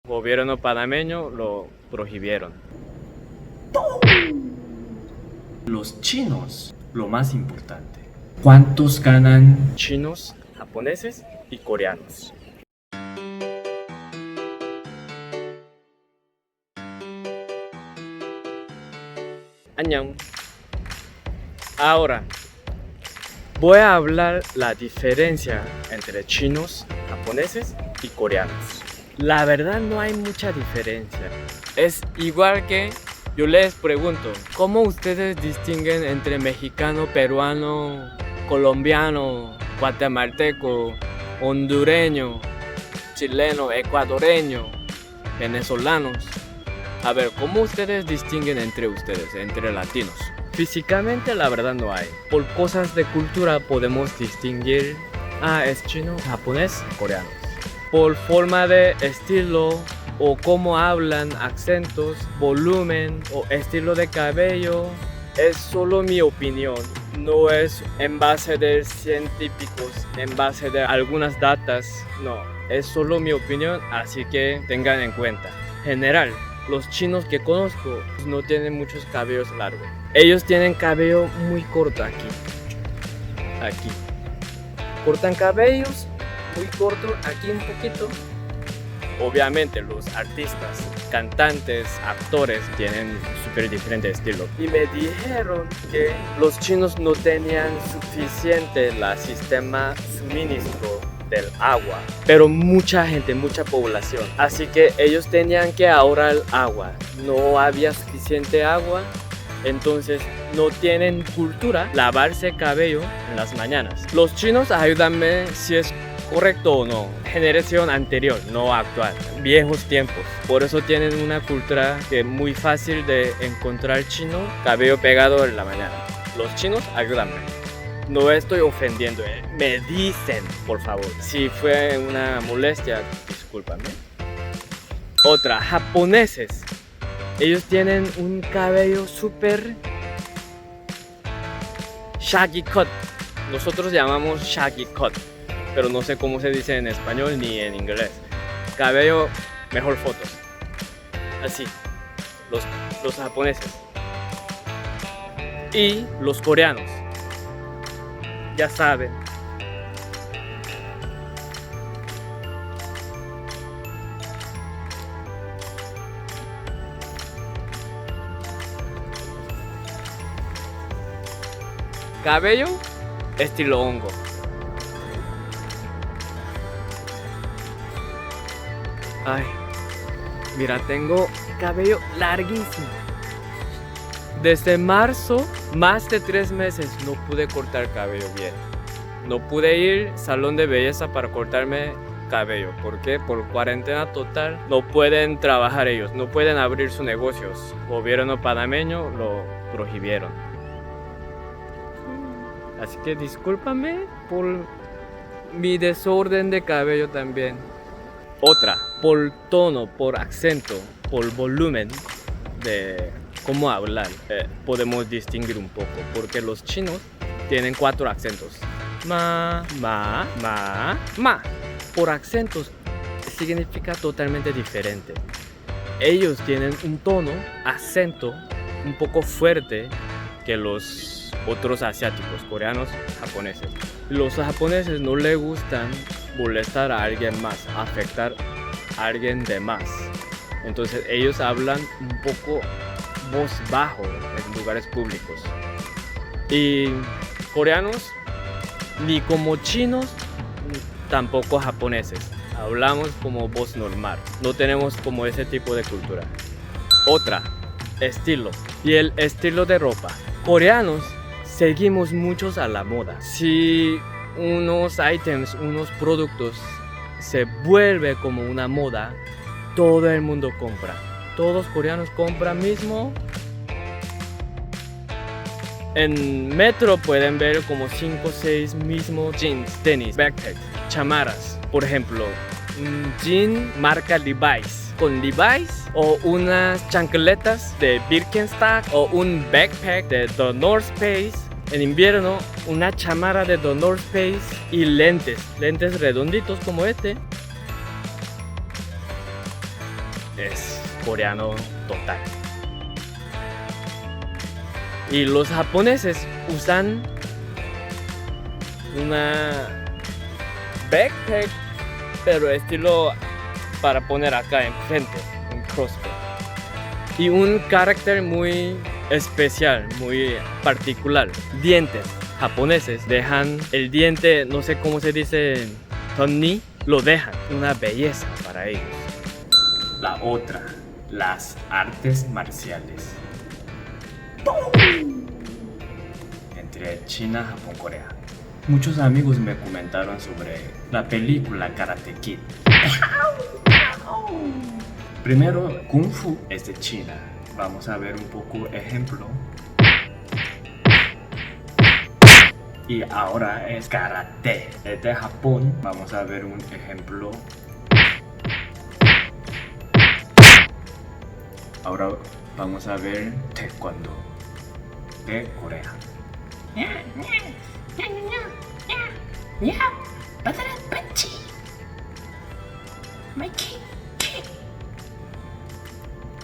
Gobierno panameño lo prohibieron. Los chinos, lo más importante. ¿Cuántos ganan? Chinos, japoneses y coreanos. Annyeong. Ahora, voy a hablar la diferencia entre chinos, japoneses y coreanos. La verdad no hay mucha diferencia. Es igual que yo les pregunto, ¿cómo ustedes distinguen entre mexicano, peruano, colombiano, guatemalteco, hondureño, chileno, ecuatoriano, venezolanos? A ver, ¿cómo ustedes distinguen entre ustedes, entre latinos? Físicamente la verdad no hay. Por cosas de cultura podemos distinguir, es chino, japonés, coreano. Por forma de estilo o cómo hablan, acentos, volumen o estilo de cabello, es solo mi opinión. No es en base de científicos, en base de algunas datas, no. Es solo mi opinión, así que tengan en cuenta. General, los chinos que conozco no tienen muchos cabellos largos. Ellos tienen cabello muy corto aquí. Aquí. Cortan cabellos muy corto, aquí un poquito. Obviamente los artistas, cantantes, actores tienen súper diferente estilo. Y me dijeron que los chinos no tenían suficiente el sistema suministro del agua, pero mucha gente, mucha población, así que ellos tenían que ahorrar agua. No había suficiente agua, entonces no tienen cultura lavarse cabello en las mañanas. Los chinos, ayúdame si es correcto o no, generación anterior, no actual, viejos tiempos. Por eso tienen una cultura que es muy fácil de encontrar chino, cabello pegado en la mañana. Los chinos, ayúdame. No estoy ofendiendo, me dicen, por favor. Si fue una molestia, discúlpame. Otra, japoneses. Ellos tienen un cabello súper shaggy cut. Nosotros llamamos shaggy cut, pero no sé cómo se dice en español ni en inglés. Cabello, mejor fotos. Así, los japoneses. Y los coreanos. Ya saben. Cabello, estilo hongo. Ay, mira, tengo cabello larguísimo. Desde marzo, más de 3 meses no pude cortar cabello bien. No pude ir al salón de belleza para cortarme cabello. ¿Por qué? Por cuarentena total. No pueden trabajar ellos, no pueden abrir sus negocios. Gobierno panameño lo prohibieron. Así que discúlpame por mi desorden de cabello también. Otra, por tono, por acento, por volumen de cómo hablar, podemos distinguir un poco, porque los chinos tienen 4 acentos. Ma, ma, ma, ma. Por acentos significa totalmente diferente. Ellos tienen un tono, acento un poco fuerte que los otros asiáticos, coreanos, japoneses. Los japoneses no les gustan molestar a alguien más, afectar a alguien de más. Entonces ellos hablan un poco voz bajo en lugares públicos. Y coreanos, ni como chinos, tampoco japoneses. Hablamos como voz normal. No tenemos como ese tipo de cultura. Otra, estilo. Y el estilo de ropa. Coreanos seguimos muchos a la moda. Si unos ítems, unos productos se vuelve como una moda, todo el mundo compra. Todos coreanos compran mismo. En metro pueden ver como 5 o 6 mismos jeans, tenis, backpack, chamarras. Por ejemplo, un jean marca Levi's con Levi's, o unas chancletas de Birkenstock, o un backpack de The North Face. En invierno, una chamarra de The North Face y lentes redonditos como este. es coreano total. Y los japoneses usan una backpack, pero estilo para poner acá enfrente, un crossback. Y un carácter muy especial, muy particular. Dientes japoneses dejan el diente, no sé cómo se dice, tonni, lo dejan, una belleza para ellos. La otra, las artes marciales. Entre China, Japón, Corea. Muchos amigos me comentaron sobre la película Karate Kid. Primero, Kung Fu es de China. Vamos a ver un poco ejemplo. Y ahora es Karate, es de Japón. Vamos a ver un ejemplo. Ahora vamos a ver Taekwondo de Corea.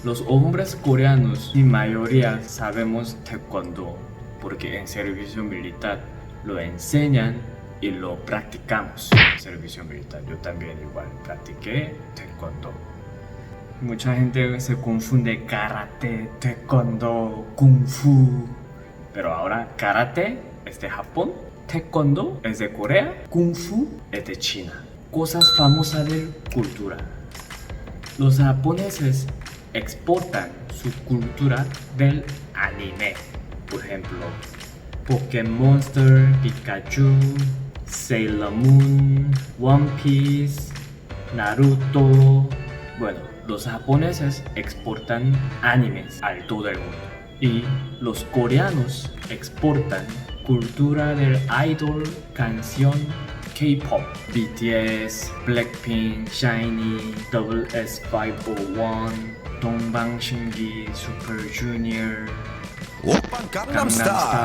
Los hombres coreanos, en mayoría, sabemos Taekwondo porque en servicio militar lo enseñan y lo practicamos en servicio militar. Yo también igual practiqué Taekwondo. Mucha gente se confunde karate, taekwondo, kung fu. Pero ahora karate es de Japón, taekwondo es de Corea, kung fu es de China. Cosas famosas de cultura. Los japoneses exportan su cultura del anime. Por ejemplo, Pokémon Monster, Pikachu, Sailor Moon, One Piece, Naruto. Bueno, los japoneses exportan animes a todo el mundo y los coreanos exportan cultura del idol, canción, K-pop, BTS, Blackpink, SHINee, Double S501, Dongbang Shingi, Super Junior, Gangnam Style.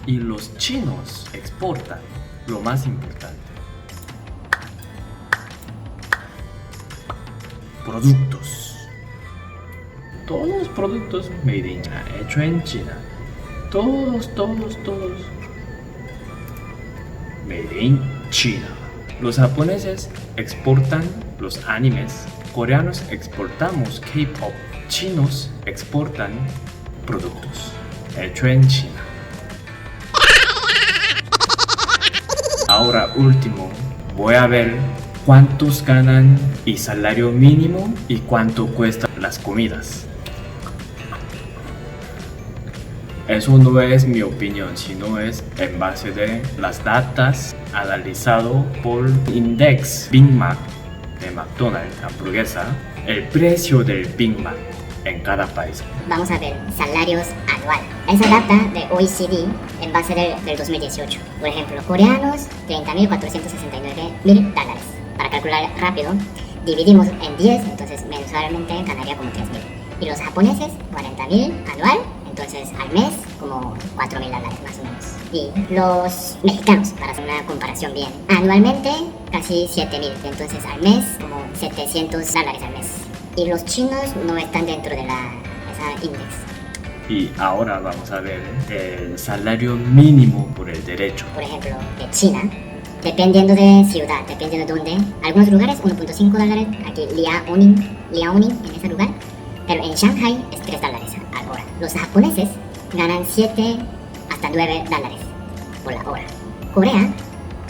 Y los chinos exportan lo más importante. Productos. Todos los productos made in China, hecho en China. Todos. Made in China. Los japoneses exportan los animes, coreanos exportamos K-pop, chinos exportan productos hecho en China. Ahora último, voy a ver cuántos ganan y salario mínimo y cuánto cuestan las comidas. Eso no es mi opinión, sino es en base de las datas analizado por Index Big Mac de McDonald's, hamburguesa, el precio del Big Mac en cada país. Vamos a ver salarios anual. Esa data de OECD en base del 2018. Por ejemplo, coreanos, $30.469.000. Para calcular rápido, dividimos en 10, entonces mensualmente ganaría como $3.000. Y los japoneses, 40.000 anual, entonces al mes como $4.000 más o menos. Y los mexicanos, para hacer una comparación bien, anualmente casi 7.000, entonces al mes como $700 al mes. Y los chinos no están dentro de esa índice. Y ahora vamos a ver el salario mínimo por el derecho. Por ejemplo, de China, dependiendo de ciudad, dependiendo de dónde, algunos lugares $1.5, aquí Liaoning en ese lugar, pero en Shanghai es $3 al hora. Los japoneses ganan 7 hasta $9 por la hora. Corea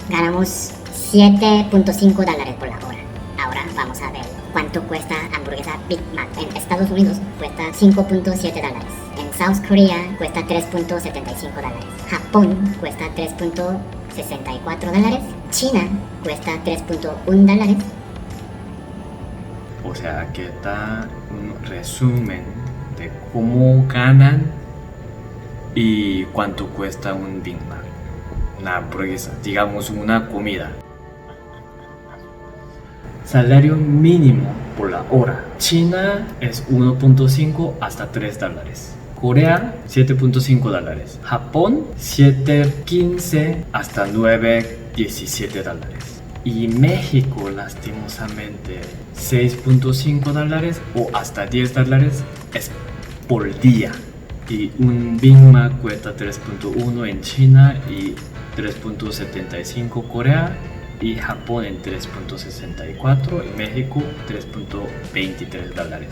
ganamos $7.5 por la hora. Ahora vamos a ver cuánto cuesta hamburguesa Big Mac. En Estados Unidos cuesta $5.7. En South Korea cuesta $3.75. Japón cuesta $3.64. China cuesta $3.1. O sea, aquí está un resumen de cómo ganan y cuánto cuesta un Big Mac, una hamburguesa, digamos una comida. Salario mínimo por la hora. China es 1.5 hasta $3. Corea, $7.5. Japón, $7.15 hasta $9.17. Y México, lastimosamente, $6.5 o hasta $10 es por día. Y un Big Mac cuesta 3.1 en China y 3.75 Corea y Japón en 3.64 y México $3.23.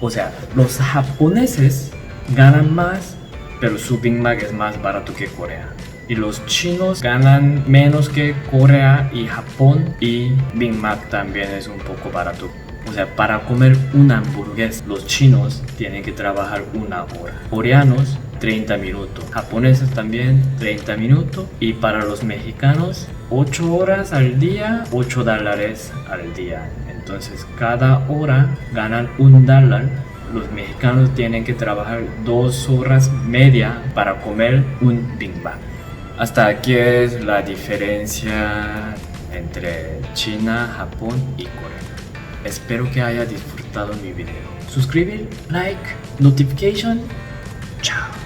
O sea, los japoneses ganan más, pero su Big Mac es más barato que Corea. Y los chinos ganan menos que Corea y Japón y Big Mac también es un poco barato. O sea, para comer una hamburguesa, los chinos tienen que trabajar 1 hora. Coreanos, 30 minutos. Japoneses también, 30 minutos. Y para los mexicanos, 8 horas al día, $8 al día. Entonces, cada hora ganan $1. Los mexicanos tienen que trabajar 2 horas media para comer un Big Mac. Hasta aquí es la diferencia entre China, Japón y Corea. Espero que haya disfrutado mi video. Suscribir, like, notification. Chao.